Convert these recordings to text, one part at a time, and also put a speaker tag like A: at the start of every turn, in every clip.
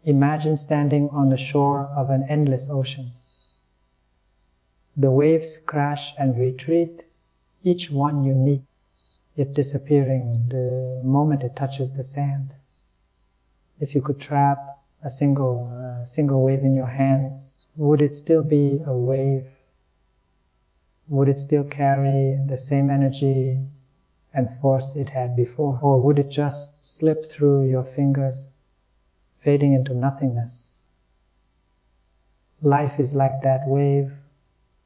A: Imagine standing on the shore of an endless ocean. The waves crash and retreat, each one unique, yet disappearing the moment it touches the sand. If you could trap a single wave in your hands, would it still be a wave? Would it still carry the same energy and force it had before? Or would it just slip through your fingers, fading into nothingness? Life is like that wave,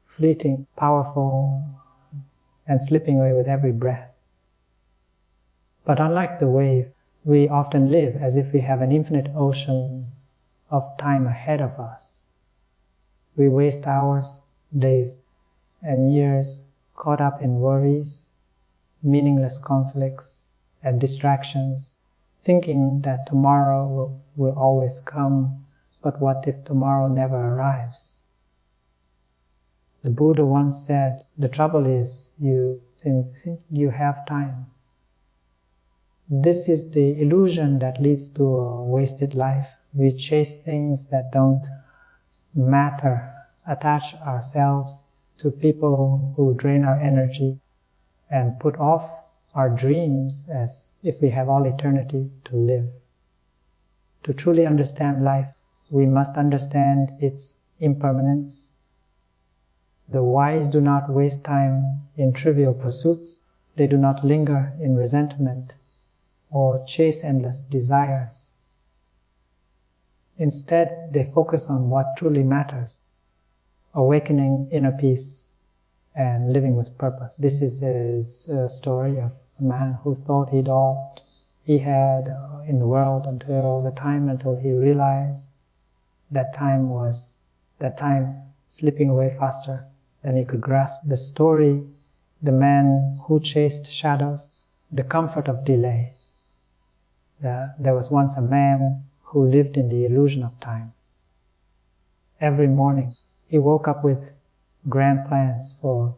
A: fleeting, powerful, and slipping away with every breath. But unlike the wave, we often live as if we have an infinite ocean of time ahead of us. We waste hours, days, and years caught up in worries, meaningless conflicts, and distractions, thinking that tomorrow will always come, but what if tomorrow never arrives? The Buddha once said, the trouble is you think you have time. This is the illusion that leads to a wasted life. We chase things that don't matter, attach ourselves to people who drain our energy, and put off our dreams as if we have all eternity to live. To truly understand life, we must understand its impermanence. The wise do not waste time in trivial pursuits. They do not linger in resentment or chase endless desires. Instead, they focus on what truly matters, awakening inner peace and living with purpose. This is a story of a man who thought he had in the world until he realized that time slipping away faster than he could grasp. The story, the man who chased shadows, the comfort of delay. There was once a man who lived in the illusion of time. Every morning, he woke up with grand plans for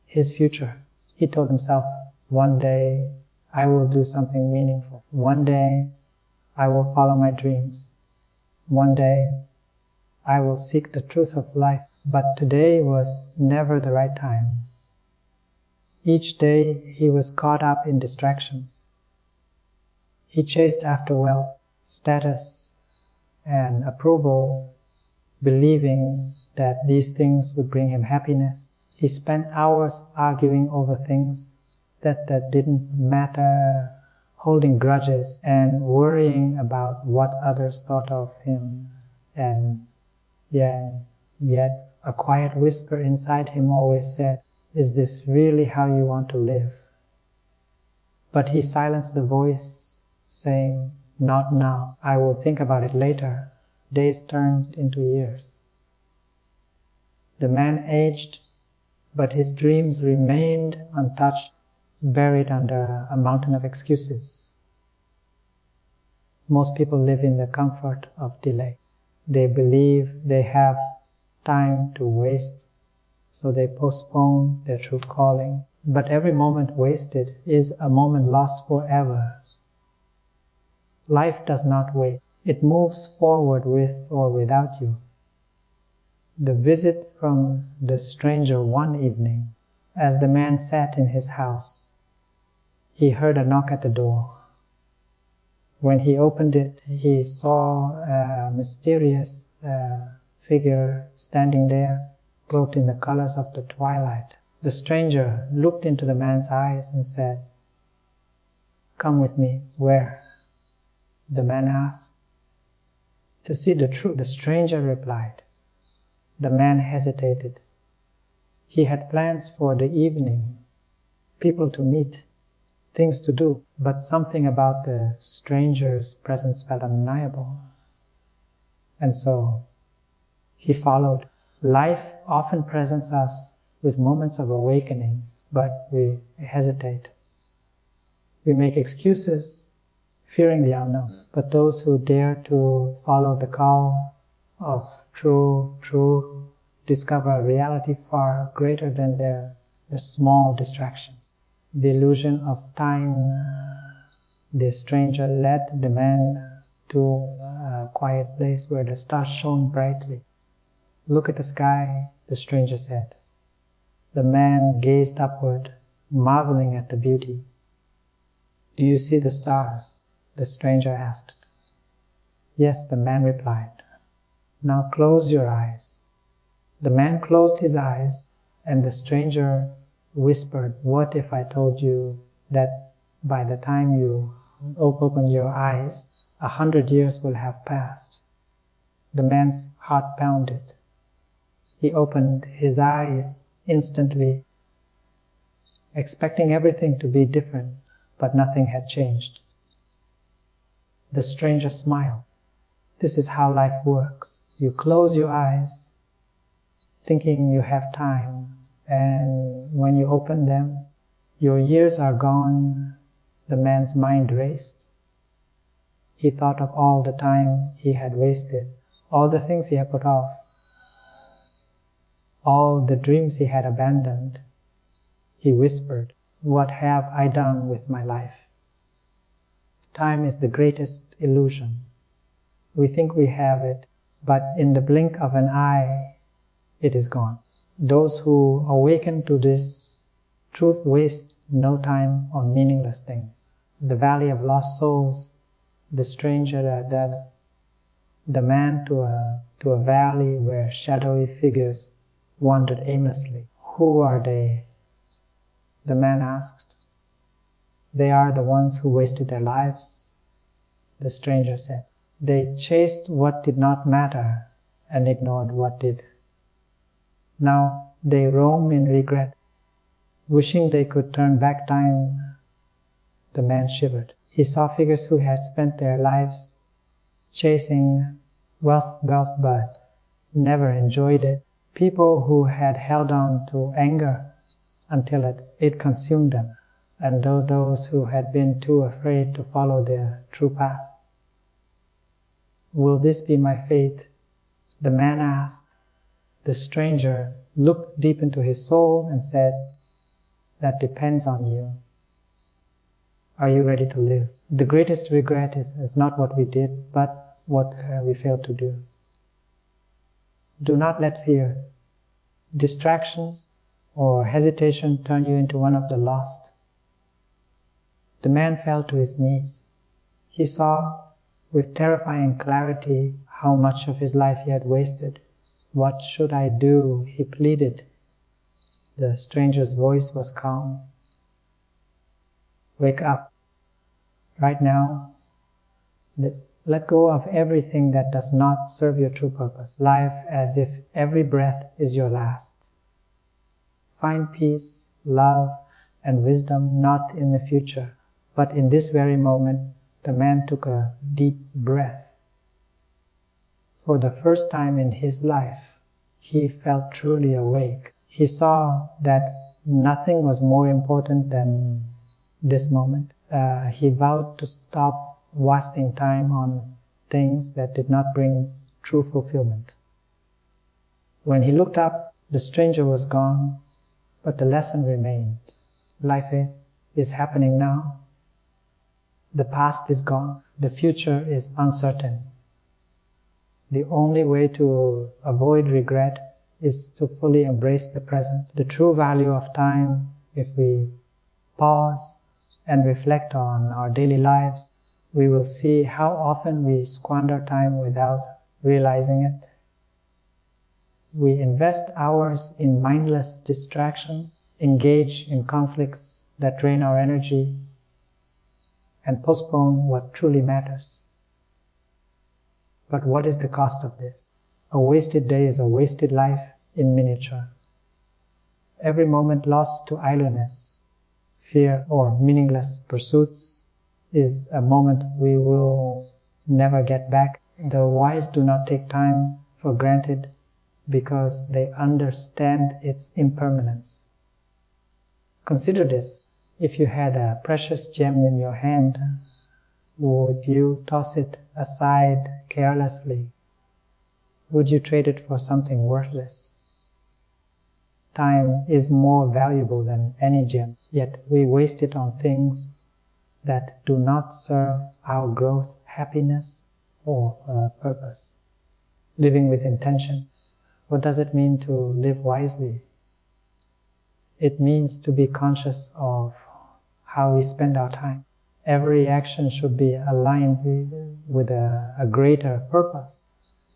A: his future. He told himself, one day I will do something meaningful. One day I will follow my dreams. One day I will seek the truth of life. But today was never the right time. Each day he was caught up in distractions. He chased after wealth, status, and approval, believing that these things would bring him happiness. He spent hours arguing over things that didn't matter, holding grudges and worrying about what others thought of him. And yet a quiet whisper inside him always said, is this really how you want to live? But he silenced the voice, saying, not now, I will think about it later. Days turned into years. The man aged, but his dreams remained untouched, buried under a mountain of excuses. Most people live in the comfort of delay. They believe they have time to waste, so they postpone their true calling. But every moment wasted is a moment lost forever. Life does not wait. It moves forward with or without you. The visit from the stranger one evening, as the man sat in his house, he heard a knock at the door. When he opened it, he saw a mysterious figure standing there, cloaked in the colors of the twilight. The stranger looked into the man's eyes and said, "Come with me." "Where?" the man asked. "To see the truth," the stranger replied. The man hesitated. He had plans for the evening, people to meet, things to do, but something about the stranger's presence felt undeniable. And so he followed. Life often presents us with moments of awakening, but we hesitate. We make excuses, fearing the unknown. But those who dare to follow the call of true truth discover a reality far greater than their small distractions. The illusion of time, the stranger led the man to a quiet place where the stars shone brightly. "Look at the sky," the stranger said. The man gazed upward, marveling at the beauty. "Do you see the stars?" the stranger asked. "Yes," the man replied. "Now close your eyes." The man closed his eyes, and the stranger whispered, "What if I told you that by the time you open your eyes, 100 years will have passed?" The man's heart pounded. He opened his eyes instantly, expecting everything to be different, but nothing had changed. The stranger smiled. This is how life works. You close your eyes, thinking you have time, and when you open them, your years are gone. The man's mind raced. He thought of all the time he had wasted, all the things he had put off, all the dreams he had abandoned. He whispered, "What have I done with my life?" Time is the greatest illusion. We think we have it, but in the blink of an eye, it is gone. Those who awaken to this truth waste no time on meaningless things. The valley of lost souls, the stranger, the man to a valley where shadowy figures wandered aimlessly. "Who are they?" the man asked. "They are the ones who wasted their lives," the stranger said. "They chased what did not matter and ignored what did. Now they roam in regret, wishing they could turn back time." The man shivered. He saw figures who had spent their lives chasing wealth, but never enjoyed it. People who had held on to anger until it consumed them, and those who had been too afraid to follow their true path. "Will this be my fate?" the man asked. The stranger looked deep into his soul and said, "That depends on you. Are you ready to live?" The greatest regret is not what we did, but what we failed to do. Do not let fear, distractions, or hesitation turn you into one of the lost. The man fell to his knees. He saw with terrifying clarity how much of his life he had wasted. "What should I do?" he pleaded. The stranger's voice was calm. "Wake up. Right now, let go of everything that does not serve your true purpose. Life as if every breath is your last. Find peace, love, and wisdom not in the future, but in this very moment." The man took a deep breath. For the first time in his life, he felt truly awake. He saw that nothing was more important than this moment. He vowed to stop wasting time on things that did not bring true fulfillment. When he looked up, the stranger was gone, but the lesson remained. Life is happening now. The past is gone. The future is uncertain. The only way to avoid regret is to fully embrace the present. The true value of time, if we pause and reflect on our daily lives, we will see how often we squander time without realizing it. We invest hours in mindless distractions, engage in conflicts that drain our energy, and postpone what truly matters. But what is the cost of this? A wasted day is a wasted life in miniature. Every moment lost to idleness, fear, or meaningless pursuits is a moment we will never get back. The wise do not take time for granted because they understand its impermanence. Consider this. If you had a precious gem in your hand, would you toss it aside carelessly? Would you trade it for something worthless? Time is more valuable than any gem, yet we waste it on things that do not serve our growth, happiness, or purpose. Living with intention. What does it mean to live wisely? It means to be conscious of how we spend our time. Every action should be aligned with a greater purpose.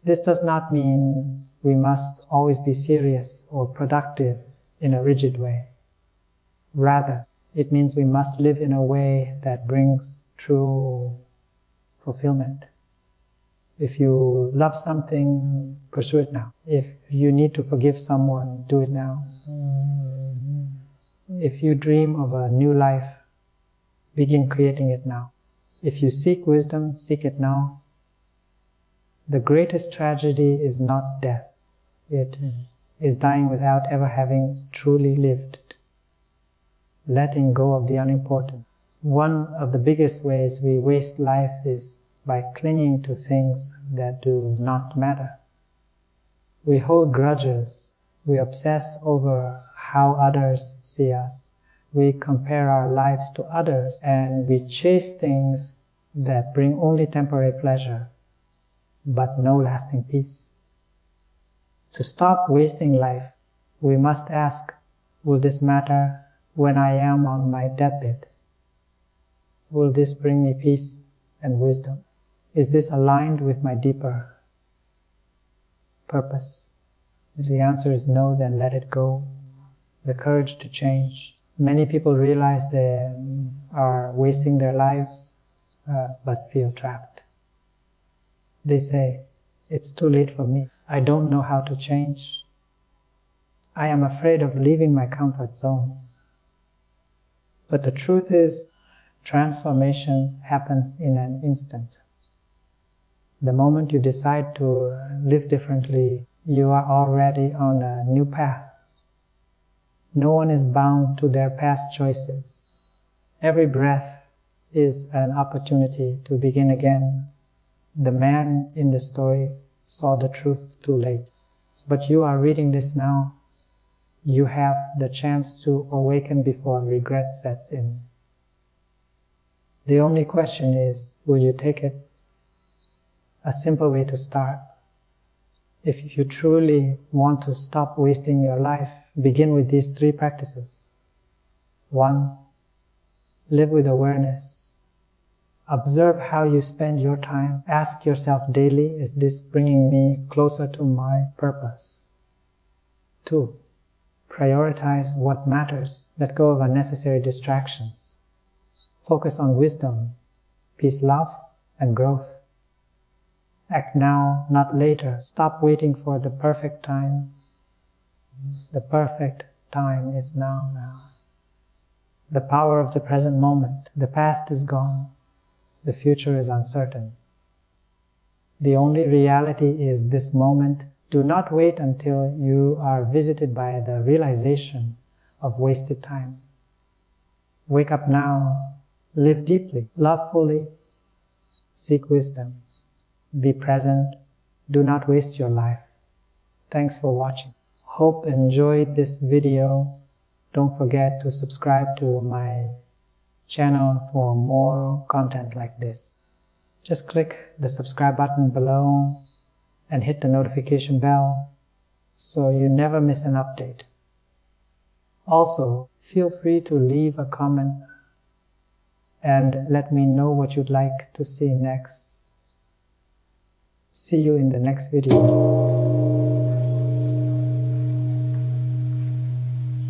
A: This does not mean we must always be serious or productive in a rigid way. Rather, it means we must live in a way that brings true fulfillment. If you love something, pursue it now. If you need to forgive someone, do it now. If you dream of a new life, begin creating it now. If you seek wisdom, seek it now. The greatest tragedy is not death. It is dying without ever having truly lived. Letting go of the unimportant. One of the biggest ways we waste life is by clinging to things that do not matter. We hold grudges. We obsess over how others see us. We compare our lives to others, and we chase things that bring only temporary pleasure, but no lasting peace. To stop wasting life, we must ask, will this matter when I am on my deathbed? Will this bring me peace and wisdom? Is this aligned with my deeper purpose? If the answer is no, then let it go. The courage to change. Many people realize they are wasting their lives, but feel trapped. They say, it's too late for me. I don't know how to change. I am afraid of leaving my comfort zone. But the truth is, transformation happens in an instant. The moment you decide to live differently, you are already on a new path. No one is bound to their past choices. Every breath is an opportunity to begin again. The man in the story saw the truth too late. But you are reading this now. You have the chance to awaken before regret sets in. The only question is, will you take it? A simple way to start. If you truly want to stop wasting your life, begin with these 3 practices. 1. Live with awareness. Observe how you spend your time. Ask yourself daily, is this bringing me closer to my purpose? 2. Prioritize what matters. Let go of unnecessary distractions. Focus on wisdom, peace, love, and growth. Act now, not later. Stop waiting for the perfect time. The perfect time is now. The power of the present moment. The past is gone. The future is uncertain. The only reality is this moment. Do not wait until you are visited by the realization of wasted time. Wake up now. Live deeply. Love fully. Seek wisdom. Be present. Do not waste your life. Thanks for watching. Hope you enjoyed this video. Don't forget to subscribe to my channel for more content like this. Just click the subscribe button below and hit the notification bell so you never miss an update. Also, feel free to leave a comment and let me know what you'd like to see next. See you in the next video.